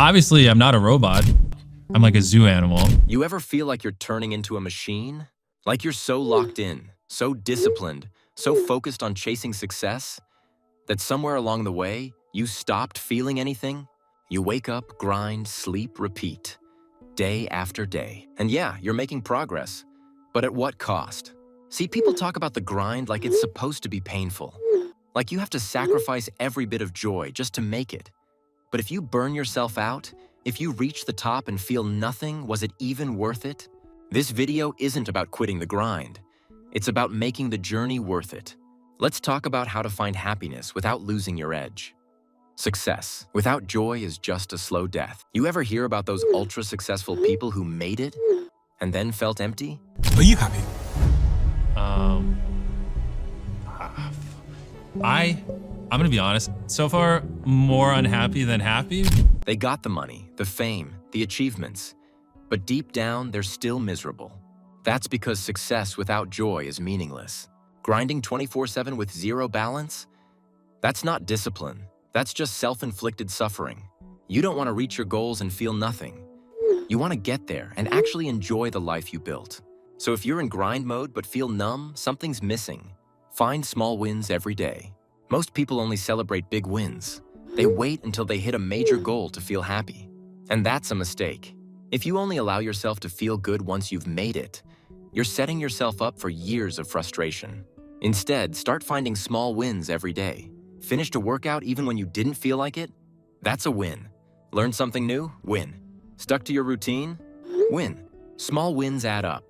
Obviously, I'm not a robot. I'm like a zoo animal. You ever feel like you're turning into a machine? Like you're so locked in, so disciplined, so focused on chasing success, that somewhere along the way, you stopped feeling anything? You wake up, grind, sleep, repeat, day after day. And yeah, you're making progress, but at what cost? See, people talk about the grind like it's supposed to be painful. Like you have to sacrifice every bit of joy just to make it. But if you burn yourself out, if you reach the top and feel nothing, was it even worth it? This video isn't about quitting the grind. It's about making the journey worth it. Let's talk about how to find happiness without losing your edge. Success without joy is just a slow death. You ever hear about those ultra-successful people who made it and then felt empty? Are you happy? I'm gonna be honest, so far, more unhappy than happy. They got the money, the fame, the achievements, but deep down, they're still miserable. That's because success without joy is meaningless. Grinding 24/7 with zero balance? That's not discipline. That's just self-inflicted suffering. You don't want to reach your goals and feel nothing. You want to get there and actually enjoy the life you built. So if you're in grind mode but feel numb, something's missing. Find small wins every day. Most people only celebrate big wins. They wait until they hit a major goal to feel happy. And that's a mistake. If you only allow yourself to feel good once you've made it, you're setting yourself up for years of frustration. Instead, start finding small wins every day. Finished a workout even when you didn't feel like it? That's a win. Learned something new? Win. Stuck to your routine? Win. Small wins add up.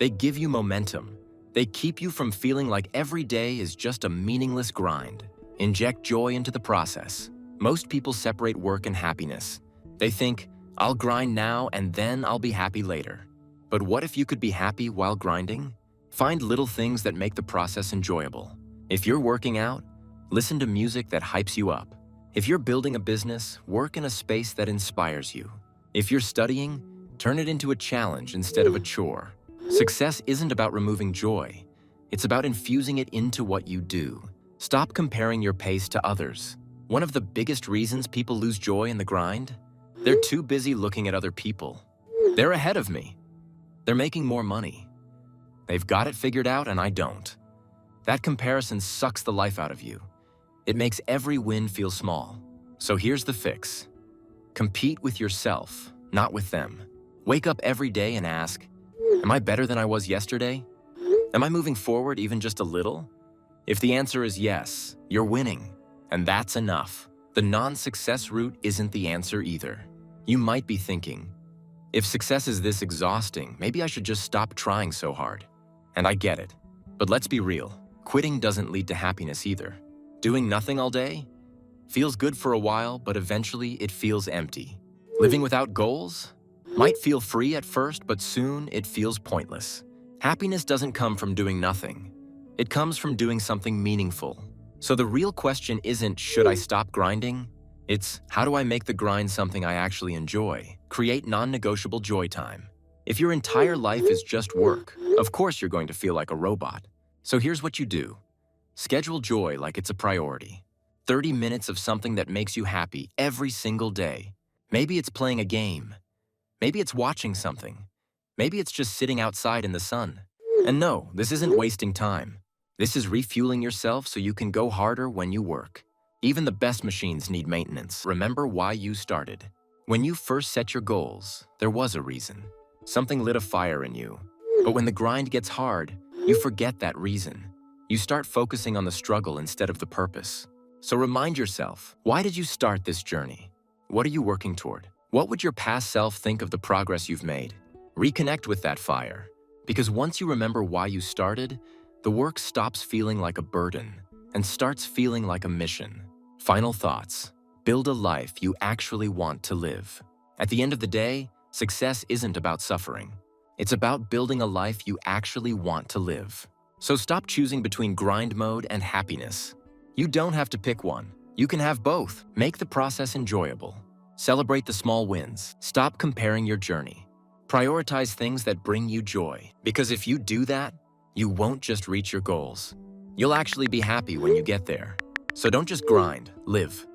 They give you momentum. They keep you from feeling like every day is just a meaningless grind. Inject joy into the process. Most people separate work and happiness. They think, I'll grind now and then I'll be happy later. But what if you could be happy while grinding? Find little things that make the process enjoyable. If you're working out, listen to music that hypes you up. If you're building a business, work in a space that inspires you. If you're studying, turn it into a challenge instead of a chore. Success isn't about removing joy. It's about infusing it into what you do. Stop comparing your pace to others. One of the biggest reasons people lose joy in the grind? They're too busy looking at other people. They're ahead of me. They're making more money. They've got it figured out and I don't. That comparison sucks the life out of you. It makes every win feel small. So here's the fix. Compete with yourself, not with them. Wake up every day and ask, am I better than I was yesterday? Am I moving forward even just a little? If the answer is yes, you're winning, and that's enough. The non-success route isn't the answer either. You might be thinking, if success is this exhausting, maybe I should just stop trying so hard. And I get it. But let's be real, quitting doesn't lead to happiness either. Doing nothing all day feels good for a while, but eventually it feels empty. Living without goals might feel free at first, but soon it feels pointless. Happiness doesn't come from doing nothing. It comes from doing something meaningful. So the real question isn't, should I stop grinding? It's, how do I make the grind something I actually enjoy? Create non-negotiable joy time. If your entire life is just work, of course you're going to feel like a robot. So here's what you do. Schedule joy like it's a priority. 30 minutes of something that makes you happy every single day. Maybe it's playing a game. Maybe it's watching something. Maybe it's just sitting outside in the sun. And no, this isn't wasting time. This is refueling yourself so you can go harder when you work. Even the best machines need maintenance. Remember why you started. When you first set your goals, there was a reason. Something lit a fire in you. But when the grind gets hard, you forget that reason. You start focusing on the struggle instead of the purpose. So remind yourself, why did you start this journey? What are you working toward? What would your past self think of the progress you've made? Reconnect with that fire. Because once you remember why you started, the work stops feeling like a burden and starts feeling like a mission. Final thoughts. Build a life you actually want to live. At the end of the day, success isn't about suffering. It's about building a life you actually want to live. So stop choosing between grind mode and happiness. You don't have to pick one. You can have both. Make the process enjoyable. Celebrate the small wins. Stop comparing your journey. Prioritize things that bring you joy. Because if you do that, you won't just reach your goals. You'll actually be happy when you get there. So don't just grind, live.